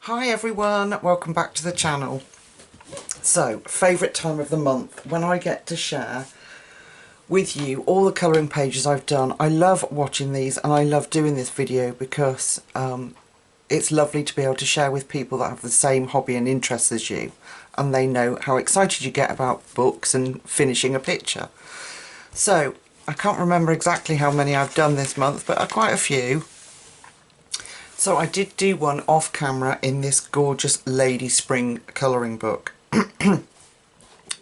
Hi everyone, welcome back to the channel. So, favourite time of the month, when I get to share with you all the colouring pages I've done. I love watching these and I love doing this video because it's lovely to be able to share with people that have the same hobby and interests as you, and they know how excited you get about books and finishing a picture. So, I can't remember exactly how many I've done this month, but quite a few. So I did do one off camera in this gorgeous Lady Spring colouring book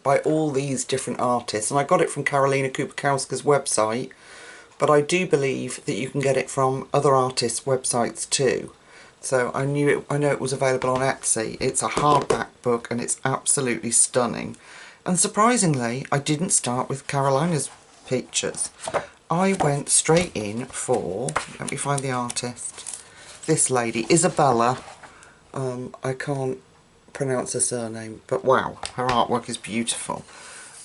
by all these different artists, and I got it from Karolina Kupakowska's website, but I do believe that you can get it from other artists' websites too. So I know it was available on Etsy. It's a hardback book and it's absolutely stunning. And surprisingly, I didn't start with Karolina's pictures. I went straight in for, let me find the artist, this lady, Isabella. I can't pronounce her surname, but wow, her artwork is beautiful.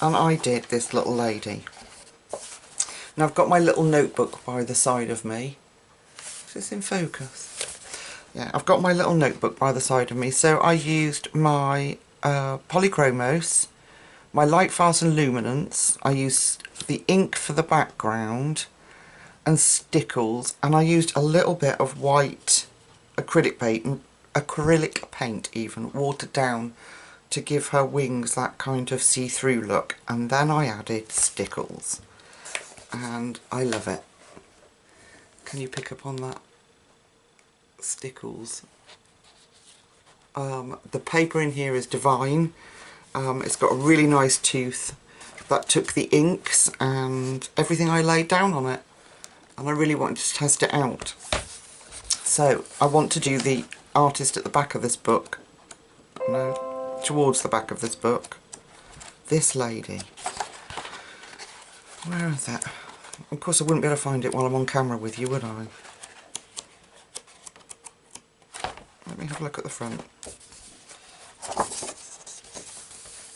And I did this little lady. Now I've got my little notebook by the side of me. Is this in focus? Yeah, I've got my little notebook by the side of me. So I used my polychromos, my light fast and luminance. I used the ink for the background and stickles, and I used a little bit of white acrylic paint even, watered down to give her wings that kind of see-through look, and then I added stickles, and I love it. Can you pick up on that? Stickles. The paper in here is divine. It's got a really nice tooth that took the inks and everything I laid down on it, and I really wanted to test it out. So I want to do the artist at the back of this book. No, towards the back of this book. This lady. Where is that? Of course I wouldn't be able to find it while I'm on camera with you, would I? Let me have a look at the front.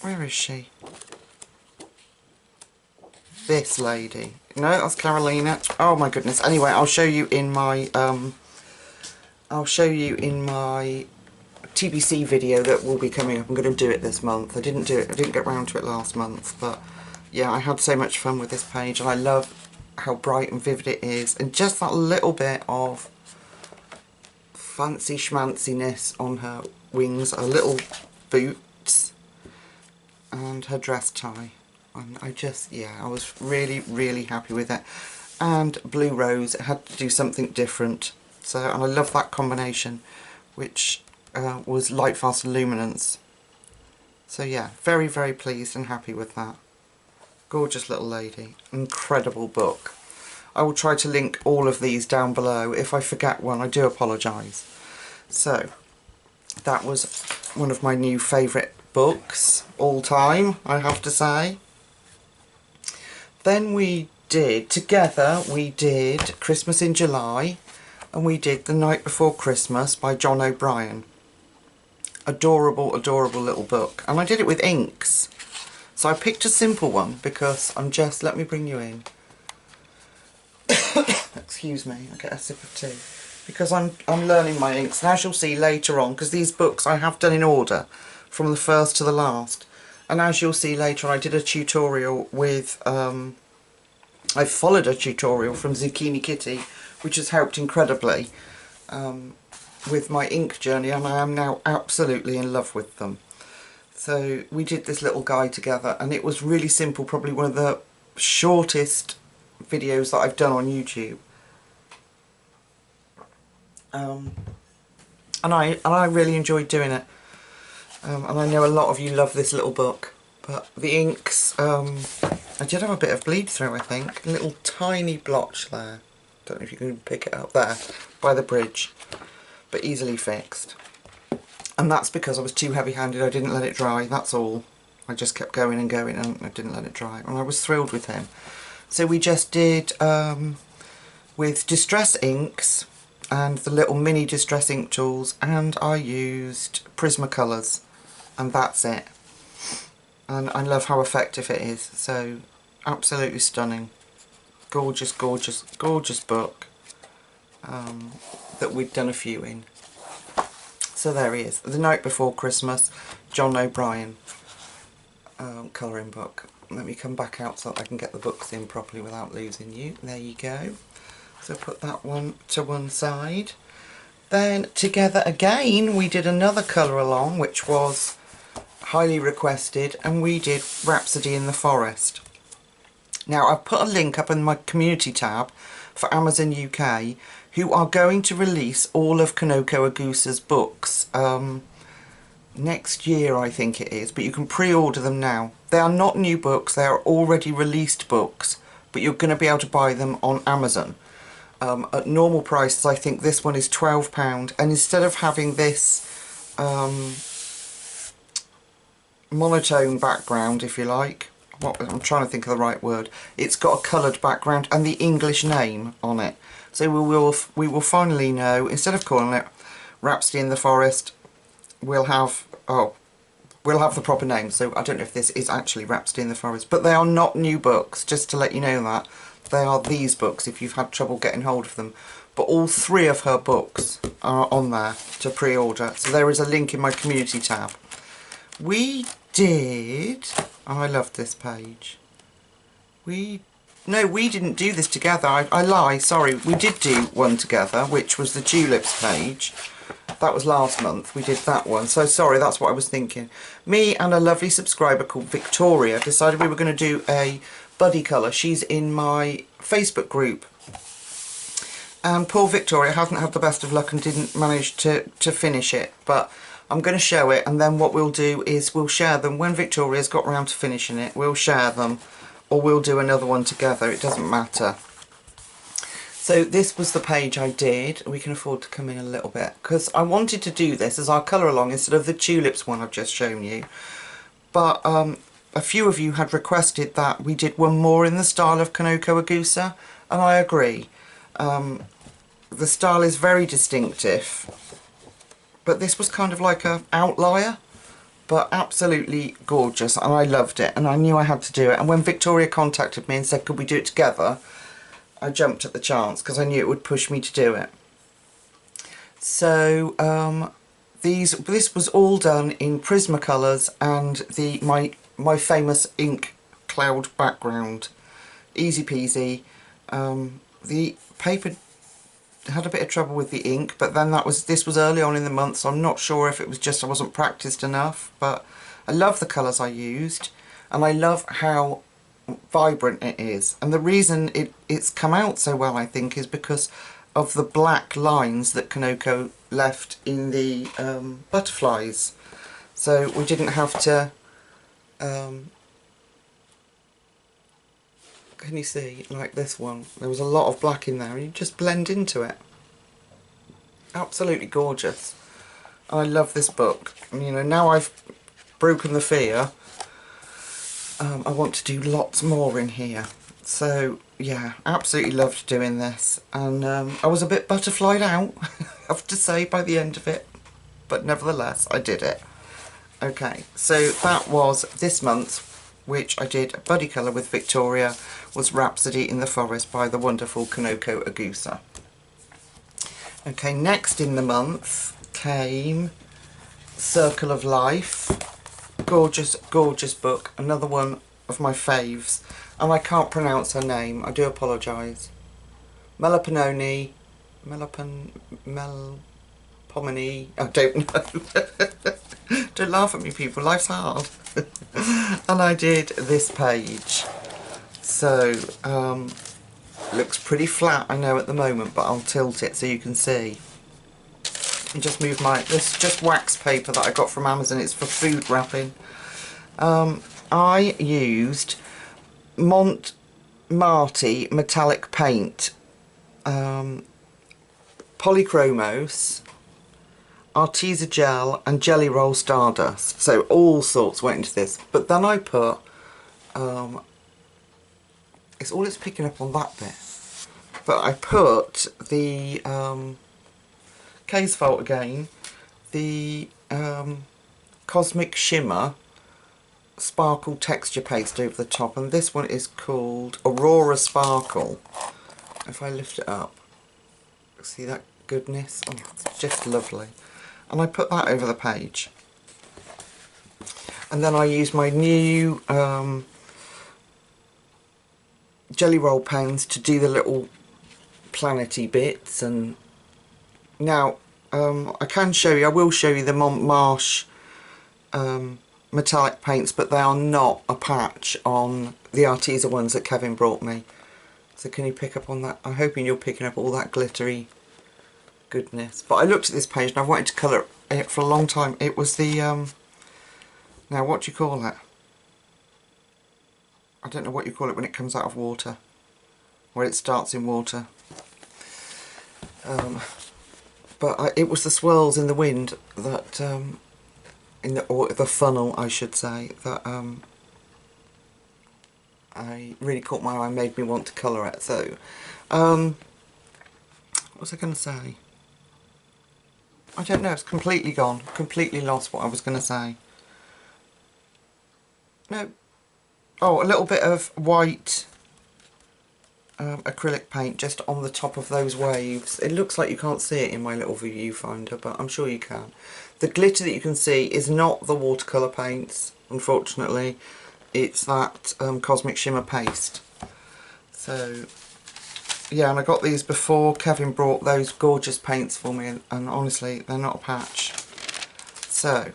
Where is she? This lady. No, that's Karolina. Oh my goodness. Anyway, I'll show you in my TBC video that will be coming up. I'm going to do it this month. I didn't get round to it last month, but yeah, I had so much fun with this page, and I love how bright and vivid it is, and just that little bit of fancy schmanciness on her wings, her little boots, and her dress tie. And I was really happy with it. And Blue Rose, it had to do something different. So, and I love that combination, which was light fast and luminance. So yeah, very pleased and happy with that. Gorgeous little lady. Incredible book. I will try to link all of these down below. If I forget one, I do apologise. So, that was one of my new favourite books all time, I have to say. Then we did Christmas in July, and we did The Night Before Christmas by John O'Brien. Adorable little book. And I did it with inks. So I picked a simple one because let me bring you in. Excuse me, I'll get a sip of tea. Because I'm learning my inks, and as you'll see later on, because these books I have done in order from the first to the last. And as you'll see later on, I did a tutorial with, I followed a tutorial from Zucchini Kitty, which has helped incredibly with my ink journey, and I am now absolutely in love with them. So we did this little guide together, and it was really simple, probably one of the shortest videos that I've done on YouTube. And I really enjoyed doing it. And I know a lot of you love this little book, but the inks, I did have a bit of bleed through, I think. A little tiny blotch there. Don't know if you can pick it up there, by the bridge, but easily fixed. And that's because I was too heavy-handed. I didn't let it dry, that's all. I just kept going and going, and I didn't let it dry. And I was thrilled with him. So we just did, with Distress inks, and the little mini Distress ink tools, and I used Prismacolors, and that's it. And I love how effective it is, so absolutely stunning. Gorgeous book that we've done a few in. So there he is, The Night Before Christmas, John O'Brien colouring book. Let me come back out so that I can get the books in properly without losing you. There you go. So put that one to one side. Then together again we did another colour along which was highly requested, and we did Rhapsody in the Forest. Now I've put a link up in my community tab for Amazon UK, who are going to release all of KANOKO EGUSA's books next year, I think it is, but you can pre-order them now. They are not new books, they are already released books, but you're going to be able to buy them on Amazon. At normal prices, I think this one is £12, and instead of having this monotone background, if you like, I'm trying to think of the right word, it's got a coloured background and the English name on it. So we will finally know, instead of calling it Rhapsody in the Forest, we'll have the proper name. So I don't know if this is actually Rhapsody in the Forest, but they are not new books, just to let you know that. They are these books if you've had trouble getting hold of them. But all 3 of her books are on there to pre-order. So there is a link in my community tab. We did... Oh, I love this page. No, we didn't do this together. I lie, sorry. We did do one together, which was the tulips page. That was last month. We did that one. So sorry, that's what I was thinking. Me and a lovely subscriber called Victoria decided we were going to do a buddy colour. She's in my Facebook group. And poor Victoria hasn't had the best of luck and didn't manage to finish it. But I'm going to show it, and then what we'll do is we'll share them. When Victoria's got round to finishing it, we'll share them, or we'll do another one together. It doesn't matter. So this was the page I did. We can afford to come in a little bit, because I wanted to do this as our colour along instead of the tulips one I've just shown you. But a few of you had requested that we did one more in the style of KANOKO EGUSA, and I agree. The style is very distinctive, but this was kind of like an outlier, but absolutely gorgeous, and I loved it, and I knew I had to do it. And when Victoria contacted me and said, could we do it together, I jumped at the chance, because I knew it would push me to do it. So this was all done in Prismacolors and my famous ink cloud background. Easy peasy. The paper had a bit of trouble with the ink, but then this was early on in the month, so I'm not sure if it was just I wasn't practiced enough. But I love the colours I used, and I love how vibrant it is. And the reason it's come out so well, I think, is because of the black lines that KANOKO left in the butterflies. So we didn't have to can you see, like this one, there was a lot of black in there, and you just blend into it. Absolutely gorgeous. I love this book. And, you know, now I've broken the fear, I want to do lots more in here. So yeah, absolutely loved doing this, and I was a bit butterflied out, I have to say, by the end of it, but nevertheless I did it. Okay, so that was this month, which I did a buddy colour with Victoria, was Rhapsody in the Forest by the wonderful KANOKO EGUSA. Okay, next in the month came Circle of Life. Gorgeous, gorgeous book. Another one of my faves. And I can't pronounce her name, I do apologise. Melopomene, I don't know. Don't laugh at me, people, life's hard. And I did this page. So, looks pretty flat, I know, at the moment, but I'll tilt it so you can see. And just move this is just wax paper that I got from Amazon, it's for food wrapping. I used Mont Marty metallic paint, Polychromos, Artesa gel and Jelly Roll Stardust. So all sorts went into this. But then I put, it's picking up on that bit. But I put the case fault again, the Cosmic Shimmer Sparkle Texture Paste over the top, and this one is called Aurora Sparkle. If I lift it up, see that goodness? Oh, it's just lovely. and I put that over the page. And then I use my new jelly roll pens to do the little planety bits. And now I can show you, I will show you the Montmartre metallic paints, but they are not a patch on the Arteza ones that Kevin brought me. So can you pick up on that? I'm hoping you're picking up all that glittery goodness. But I looked at this page and I wanted to colour it for a long time. It was the now what do you call it? I don't know what you call it when it comes out of water, where it starts in water. But it was the swirls in the wind that or the funnel, I should say, that I really caught my eye and made me want to colour it. So, what was I going to say? I don't know, it's completely gone. Completely lost what I was going to say. No. Oh, a little bit of white acrylic paint just on the top of those waves. It looks like you can't see it in my little viewfinder, but I'm sure you can. The glitter that you can see is not the watercolour paints, unfortunately. It's that Cosmic Shimmer paste. So, yeah, and I got these before Kevin brought those gorgeous paints for me, and honestly, they're not a patch. So,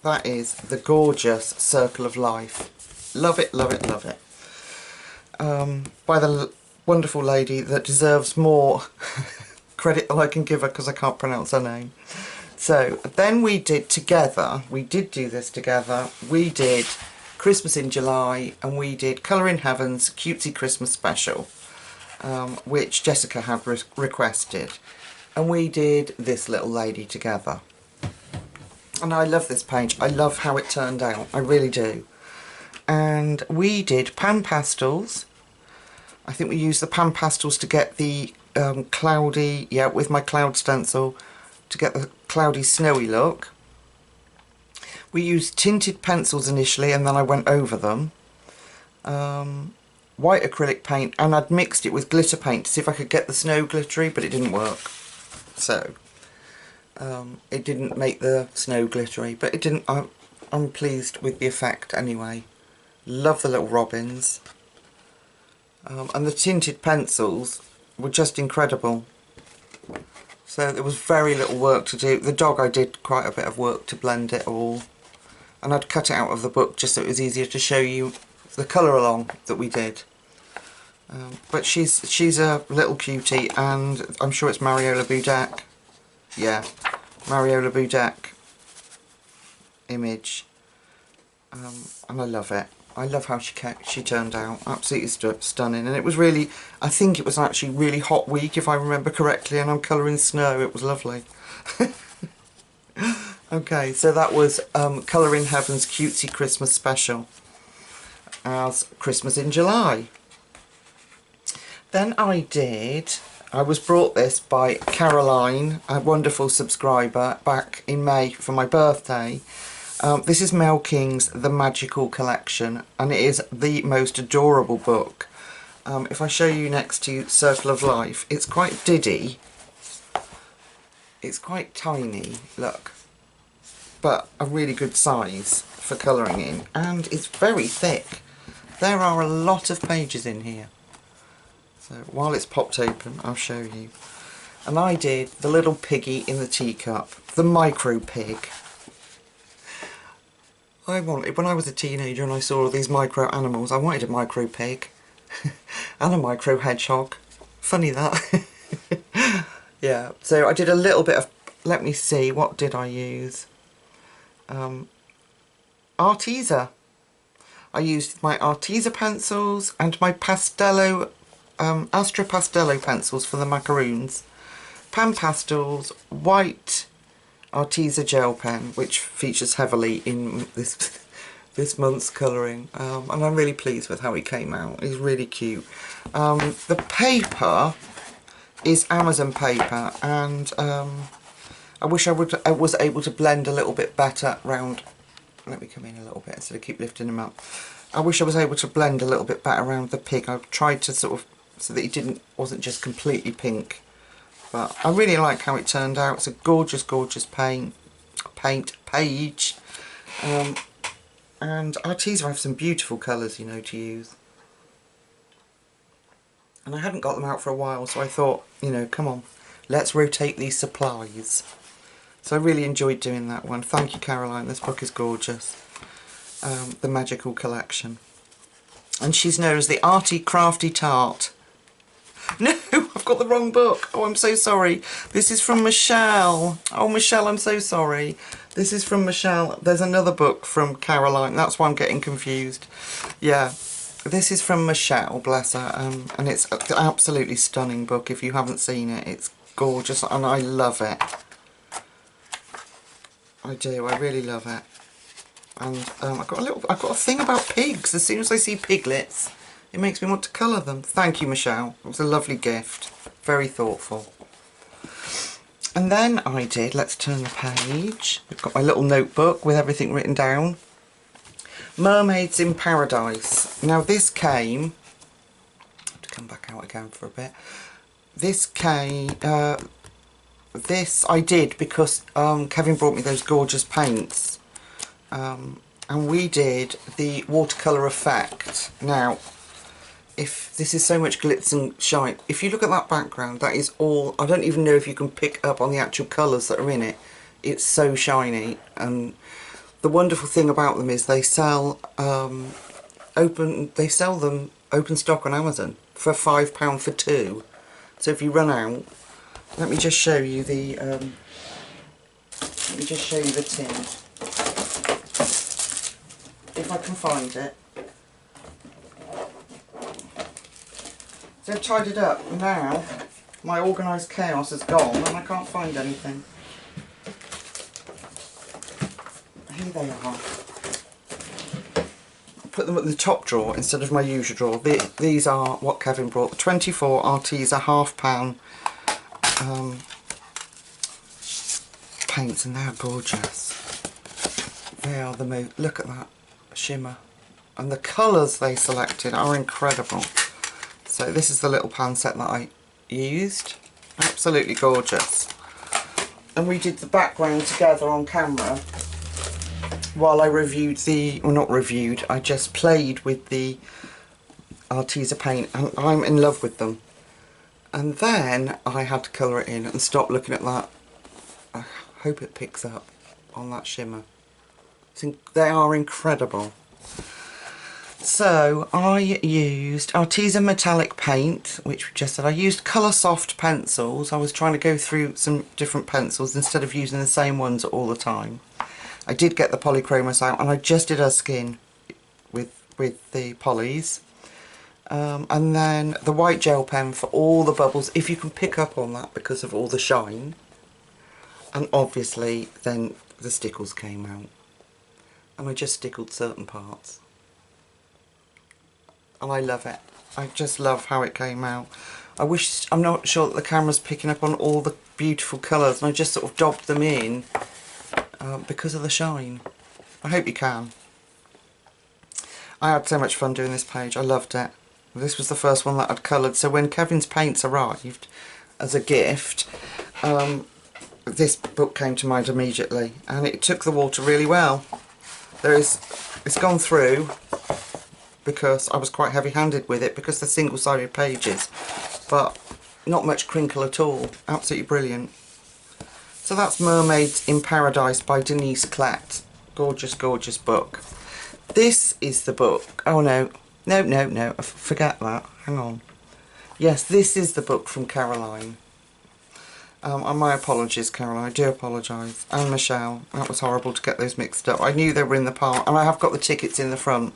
that is the gorgeous Circle of Life. Love it, love it, love it. By the wonderful lady that deserves more credit than I can give her because I can't pronounce her name. So then we did together, we did do this together, we did Christmas in July and we did Colour in Heaven's Cutesy Christmas Special, which Jessica had requested, and we did this little lady together. And I love this page, I love how it turned out, I really do. And we did pan pastels. I think we used the pan pastels to get the cloudy, yeah, with my cloud stencil, to get the cloudy snowy look. We used tinted pencils initially and then I went over them. White acrylic paint, and I'd mixed it with glitter paint to see if I could get the snow glittery, but it didn't work. So, it didn't make the snow glittery, but it didn't, I'm pleased with the effect anyway. Love the little robins. And the tinted pencils were just incredible. So there was very little work to do. The dog, I did quite a bit of work to blend it all. And I'd cut it out of the book just so it was easier to show you the colour along that we did. But she's a little cutie, and I'm sure it's Mariola Budek. Yeah, Mariola Budek image. And I love it. I love how she turned out. Absolutely stunning. And it was really, I think it was actually really hot week if I remember correctly, and I'm colouring snow. It was lovely. Okay, so that was Colour in Heaven's Cutesy Christmas Special as Christmas in July. Then I was brought this by Caroline, a wonderful subscriber, back in May for my birthday. This is Mel King's The Magical Collection, and it is the most adorable book. If I show you next to Circle of Life, it's quite diddy. It's quite tiny, look, but a really good size for colouring in, and it's very thick. There are a lot of pages in here. So while it's popped open, I'll show you. And I did the little piggy in the teacup, the micro pig. When I was a teenager and I saw all these micro animals, I wanted a micro pig and a micro hedgehog. Funny that. Yeah, so I did a little bit of, let me see, what did I use? Arteza. I used my Arteza pencils and my Pastello, Astra Pastello pencils for the macaroons. Pan pastels, white Arteza gel pen, which features heavily in this month's colouring, and I'm really pleased with how it came out. It's really cute. The paper is Amazon paper, and I wish I was able to blend a little bit better round. Let me come in a little bit instead of keep lifting them up. I wish I was able to blend a little bit better around the pig. I've tried to sort of so that it wasn't just completely pink, but I really like how it turned out. It's a gorgeous, gorgeous paint page. And Arteza have some beautiful colours, you know, to use. And I hadn't got them out for a while, so I thought, you know, come on, let's rotate these supplies. So I really enjoyed doing that one. Thank you, Caroline. This book is gorgeous. The Magical Collection. And she's known as the Arty Crafty Tart. No, I've got the wrong book. Oh, I'm so sorry. This is from Michelle. Oh, Michelle, I'm so sorry. This is from Michelle. There's another book from Caroline. That's why I'm getting confused. Yeah, this is from Michelle, bless her. And it's an absolutely stunning book. If you haven't seen it, it's gorgeous and I love it. I do. I really love it. And I've got a thing about pigs. As soon as I see piglets, it makes me want to colour them. Thank you, Michelle. It was a lovely gift. Very thoughtful. And then I did, let's turn the page. I've got my little notebook with everything written down. Mermaids in Paradise. Now this came, I have to come back out again for a bit. This came, this I did because Kevin brought me those gorgeous paints. And we did the watercolour effect. Now, if this is so much glitz and shine, if you look at that background, that is all, I don't even know if you can pick up on the actual colours that are in it. It's so shiny, and the wonderful thing about them is they sell them open stock on Amazon for £5 for 2. So if you run out, let me just show you the tin. If I can find it. So I've tied it up. Now my organised chaos is gone and I can't find anything. Here they are. I put them at the top drawer instead of my usual drawer. These are what Kevin brought. The 24 Arteza £1/2 paints, and they're gorgeous. They are the most, look at that shimmer. And the colours they selected are incredible. So this is the little pan set that I used. Absolutely gorgeous. And we did the background together on camera while I reviewed the, well not reviewed, I just played with the Arteza paint, and I'm in love with them. And then I had to colour it in and stop looking at that. I hope it picks up on that shimmer. They are incredible. So I used Arteza metallic paint, which we just said. I used Colour Soft pencils. I was trying to go through some different pencils instead of using the same ones all the time. I did get the polychromos out, and I just did her skin with the polys. And then the white gel pen for all the bubbles, if you can pick up on that because of all the shine. And obviously then the stickles came out. And I just stickled certain parts. And I love it. I just love how it came out. I'm not sure that the camera's picking up on all the beautiful colours, and I just sort of daubed them in because of the shine. I hope you can. I had so much fun doing this page. I loved it. This was the first one that I'd coloured, so when Kevin's paints arrived as a gift, this book came to mind immediately, and it took the water really well. It's gone through because I was quite heavy-handed with it because they're single-sided pages, but not much crinkle at all. Absolutely brilliant. So that's Mermaids in Paradise by Denise Klett. Gorgeous, gorgeous book. This is the book. Oh no, forget that. Hang on. Yes, this is the book from Caroline. And my apologies, Caroline. I do apologise. And Michelle. That was horrible to get those mixed up. I knew they were in the part, and I have got the tickets in the front.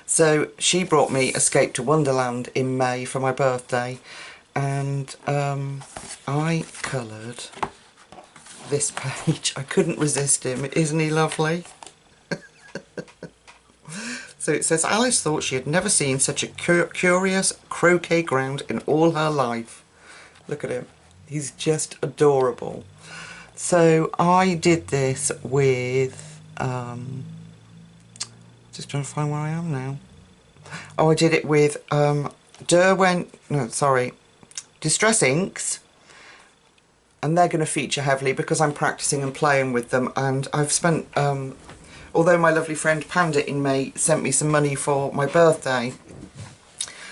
So she brought me Escape to Wonderland in May for my birthday, and I coloured this page. I couldn't resist him. Isn't he lovely? So it says, Alice thought she had never seen such a curious croquet ground in all her life. Look at him. He's just adorable. So I did this with, just trying to find where I am now. Oh, I did it with Distress inks, and they're going to feature heavily because I'm practicing and playing with them, and I've spent, although my lovely friend Panda in May sent me some money for my birthday,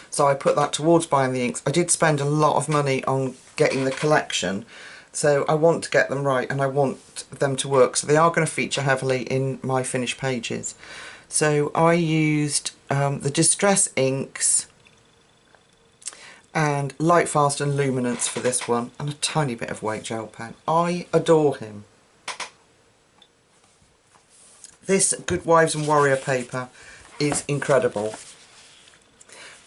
so I put that towards buying the inks. I did spend a lot of money on getting the collection, so I want to get them right and I want them to work, so they are going to feature heavily in my finished pages. So I used the Distress inks and Lightfast and Luminance for this one, and a tiny bit of weight gel pen. I adore him. This Good Wives and Warrior paper is incredible.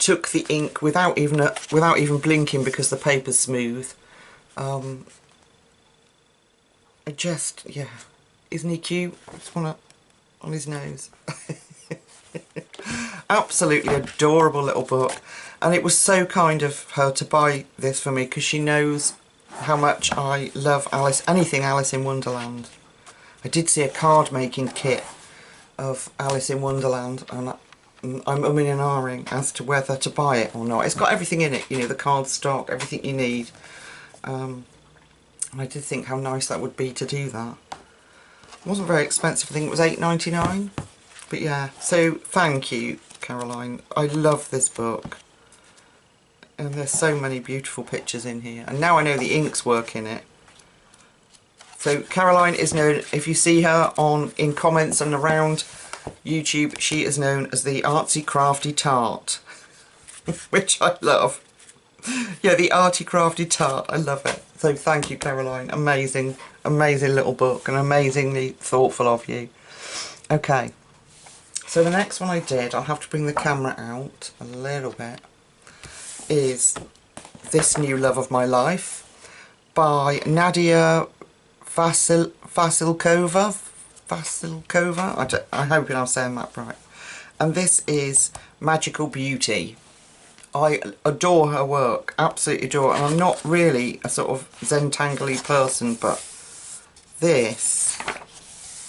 Took the ink without even blinking because the paper's smooth. Yeah, isn't he cute? I just want to on his nose. Absolutely adorable little book, and it was so kind of her to buy this for me because she knows how much I love anything Alice in Wonderland. I did see a card making kit of Alice in Wonderland, and I'm umming and ahhing as to whether to buy it or not. It's got everything in it, you know, the card stock, everything you need. And I did think how nice that would be to do that. It wasn't very expensive, I think it was £8.99. But yeah, so thank you, Caroline. I love this book. And there's so many beautiful pictures in here. And now I know the inks work in it. So Caroline is known, if you see her in comments and around YouTube, she is known as the Artsy Crafty Tart. Which I love. Yeah, the Arty Crafty Tart. I love it. So thank you, Caroline. Amazing, amazing little book and amazingly thoughtful of you. Okay. So the next one I did, I'll have to bring the camera out a little bit, is This New Love of My Life by Nadia Vasilkova. I hope I'm saying that right. And this is Magical Beauty. I adore her work, absolutely adore it. And I'm not really a sort of Zentangle-y person, but this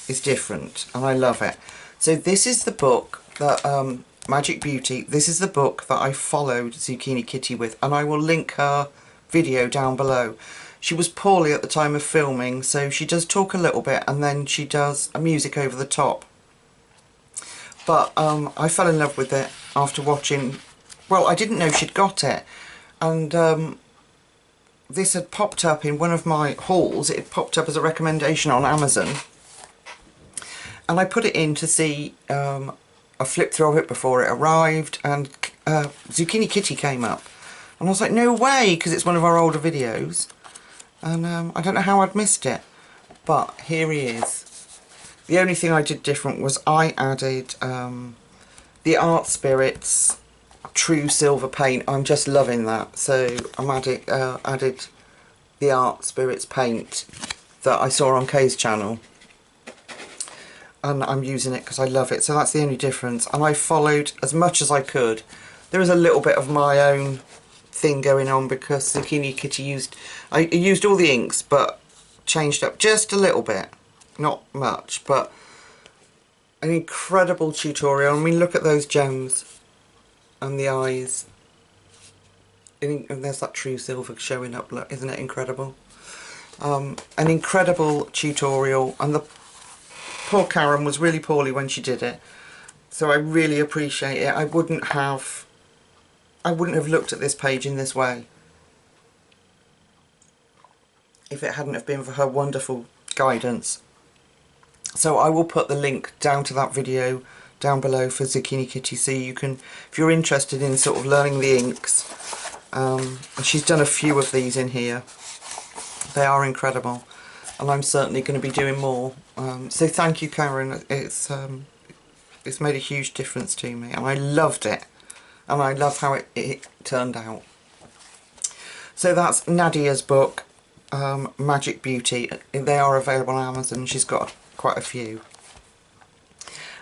is different and I love it. So this is the book that, Magic Beauty, this is the book that I followed Zucchini Kitty with, and I will link her video down below. She was poorly at the time of filming, so she does talk a little bit and then she does a music over the top. But I fell in love with it after watching, well, I didn't know she'd got it, and this had popped up in one of my hauls. It had popped up as a recommendation on Amazon, and I put it in to see. I flipped through it before it arrived, and Zucchini Kitty came up, and I was like, no way, because it's one of our older videos, and I don't know how I'd missed it, but here he is. The only thing I did different was I added the Art Spirits True Silver paint. I'm just loving that, so I'm added the Art Spirits paint that I saw on Kay's channel, and I'm using it because I love it. So that's the only difference, and I followed as much as I could. There is a little bit of my own thing going on because Zucchini Kitty used all the inks but changed up just a little bit, not much, but an incredible tutorial. I mean, look at those gems and the eyes, and there's that true silver showing up, look, isn't it incredible? An incredible tutorial, and the poor Karen was really poorly when she did it, so I really appreciate it. I wouldn't have looked at this page in this way if it hadn't have been for her wonderful guidance. So I will put the link down to that video down below for Zucchini Kitty, so you can, if you're interested in sort of learning the inks, and she's done a few of these in here. They are incredible, and I'm certainly going to be doing more. So thank you, Karen. It's made a huge difference to me, and I loved it, and I love how it turned out. So that's Nadia's book, Magic Beauty. They are available on Amazon. She's got quite a few.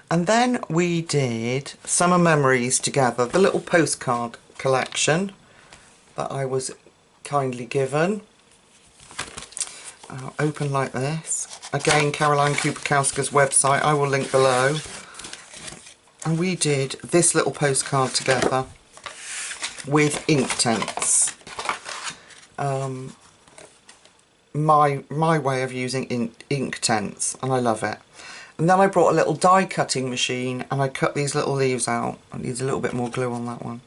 And then we did Summer Memories together, the little postcard collection that I was kindly given. Open like this. Again, Caroline Kupakowska's website, I will link below. And we did this little postcard together with Inktense. my way of using ink tents, and I love it. And then I brought a little die cutting machine and I cut these little leaves out. I need a little bit more glue on that one.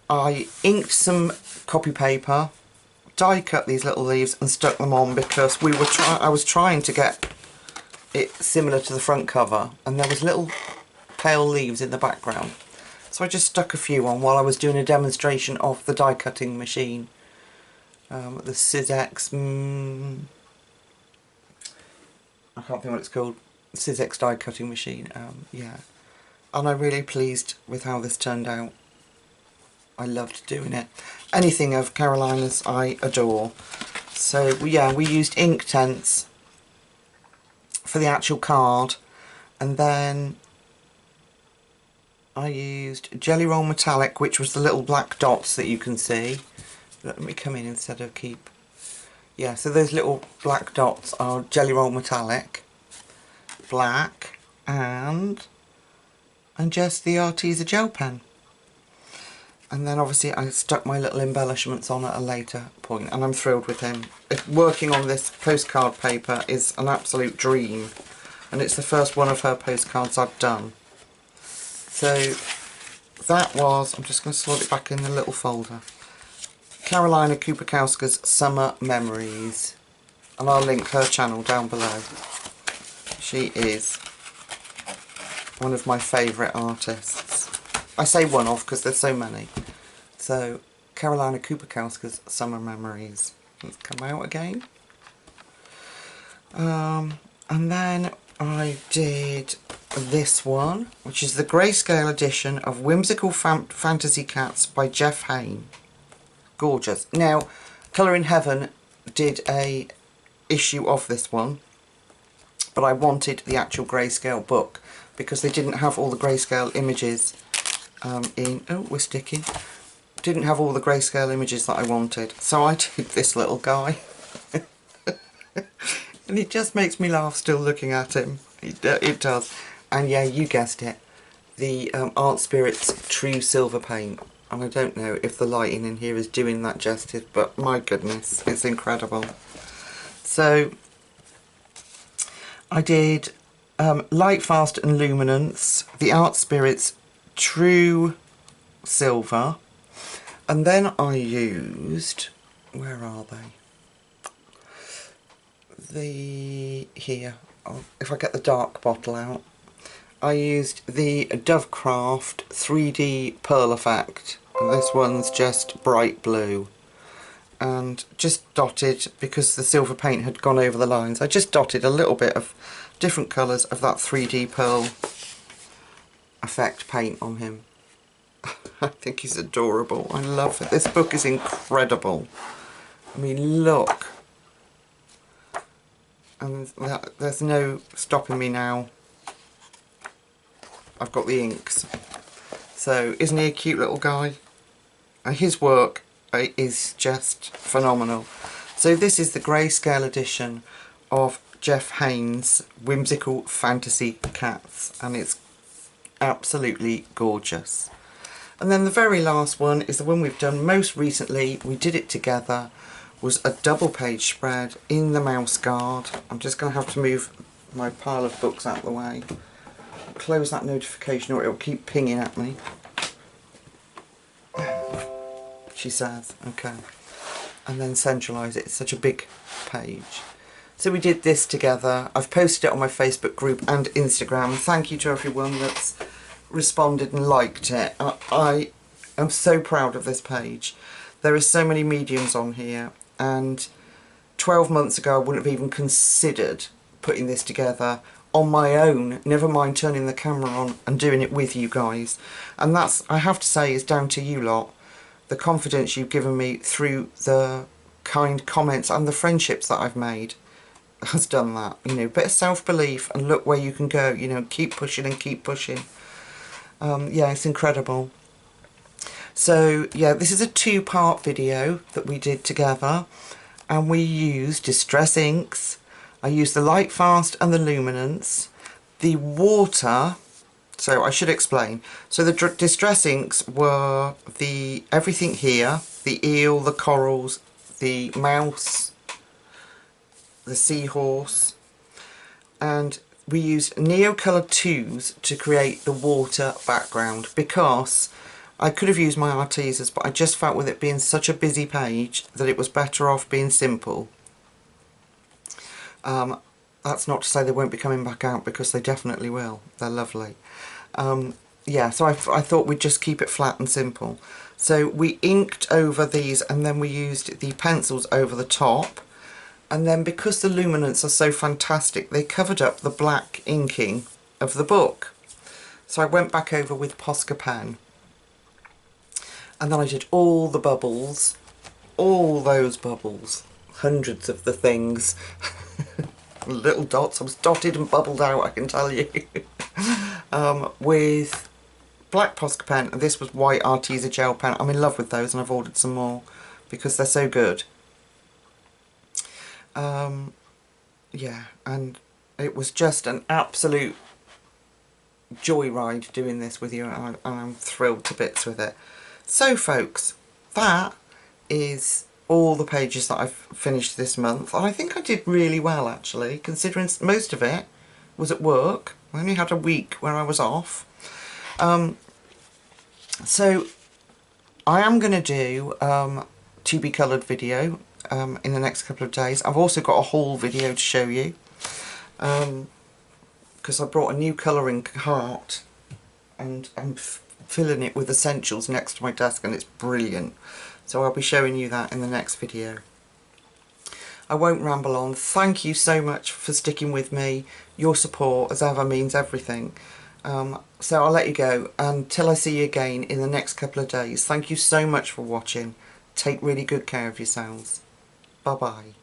I inked some copy paper, die cut these little leaves and stuck them on because I was trying to get it similar to the front cover, and there was little pale leaves in the background. So I just stuck a few on while I was doing a demonstration of the die cutting machine. The Sizex, I can't think what it's called, Sizex die cutting machine, yeah. And I'm really pleased with how this turned out. I loved doing it. Anything of Carolina's I adore. So yeah, we used ink tents for the actual card, and then I used Jelly Roll Metallic, which was the little black dots that you can see. Let me come in instead of keep. Yeah, so those little black dots are Jelly Roll Metallic, black, and just the Arteza gel pen. And then obviously I stuck my little embellishments on at a later point, and I'm thrilled with him. Working on this postcard paper is an absolute dream, and it's the first one of her postcards I've done. So that was, I'm just going to slot it back in the little folder, Carolina Kupakowska's Summer Memories, and I'll link her channel down below. She is one of my favourite artists. I say one of because there's so many. So Carolina Kupakowska's Summer Memories. Let's come out again. And then I did this one, which is the Greyscale edition of Whimsical Fantasy Cats by Jeff Hayne. Gorgeous. Now, Colour in Heaven did a issue of this one, but I wanted the actual Greyscale book because they didn't have all the Greyscale images in... Oh, we're sticking. Didn't have all the Greyscale images that I wanted, so I did this little guy. And it just makes me laugh still looking at him. It does. And yeah, you guessed it. The Art Spirit's True Silver Paint. And I don't know if the lighting in here is doing that justice, but my goodness, it's incredible. So I did Light Fast and Luminance, the Art Spirit's True Silver, and then I used, where are they? Here, if I get the dark bottle out, I used the Dovecraft 3D Pearl Effect. And this one's just bright blue, and just dotted, because the silver paint had gone over the lines, I just dotted a little bit of different colours of that 3D Pearl Effect paint on him. I think he's adorable. I love it. This book is incredible. I mean, look. And there's no stopping me now. I've got the inks. So, isn't he a cute little guy? His work is just phenomenal. So this is the Greyscale edition of Jeff Hayne's Whimsical Fantasy Cats, and it's absolutely gorgeous. And then the very last one is the one we've done most recently. We did it together. Was a double page spread in the mouse guard. I'm just going to have to move my pile of books out of the way. Close that notification or it will keep pinging at me. She says, okay. And then centralise it. It's such a big page. So we did this together. I've posted it on my Facebook group and Instagram. Thank you to everyone that's responded and liked it. I am so proud of this page. There are so many mediums on here, and 12 months ago I wouldn't have even considered putting this together on my own, never mind turning the camera on and doing it with you guys. And that's, I have to say, is down to you lot. The confidence you've given me through the kind comments and the friendships that I've made has done that. You know, bit of self-belief and look where you can go, you know, keep pushing and keep pushing. Yeah, it's incredible. So yeah, this is a two-part video that we did together, and we used Distress inks. I used the Light Fast and the Luminance. The water, so I should explain. So the Distress inks were everything here, the eel, the corals, the mouse, the seahorse, and we used Neocolour 2s to create the water background, because I could have used my Artisas, but I just felt with it being such a busy page that it was better off being simple. That's not to say they won't be coming back out, because they definitely will. They're lovely. Yeah, so I thought we'd just keep it flat and simple. So we inked over these, and then we used the pencils over the top. And then because the luminants are so fantastic, they covered up the black inking of the book. So I went back over with Posca pen. And then I did all the bubbles, all those bubbles, hundreds of the things. Little dots, I was dotted and bubbled out, I can tell you. With black Posca pen, and this was white Arteza gel pen. I'm in love with those, and I've ordered some more because they're so good. Yeah, and it was just an absolute joyride doing this with you, and I'm thrilled to bits with it. So folks, that is all the pages that I've finished this month, and I think I did really well actually, considering most of it was at work. I only had a week where I was off. So I am going to do to be coloured video in the next couple of days. I've also got a haul video to show you, because I brought a new colouring cart and I'm filling it with essentials next to my desk, and it's brilliant. So I'll be showing you that in the next video. I won't ramble on. Thank you so much for sticking with me. Your support, as ever, means everything. So I'll let you go until I see you again in the next couple of days. Thank you so much for watching. Take really good care of yourselves. Bye bye.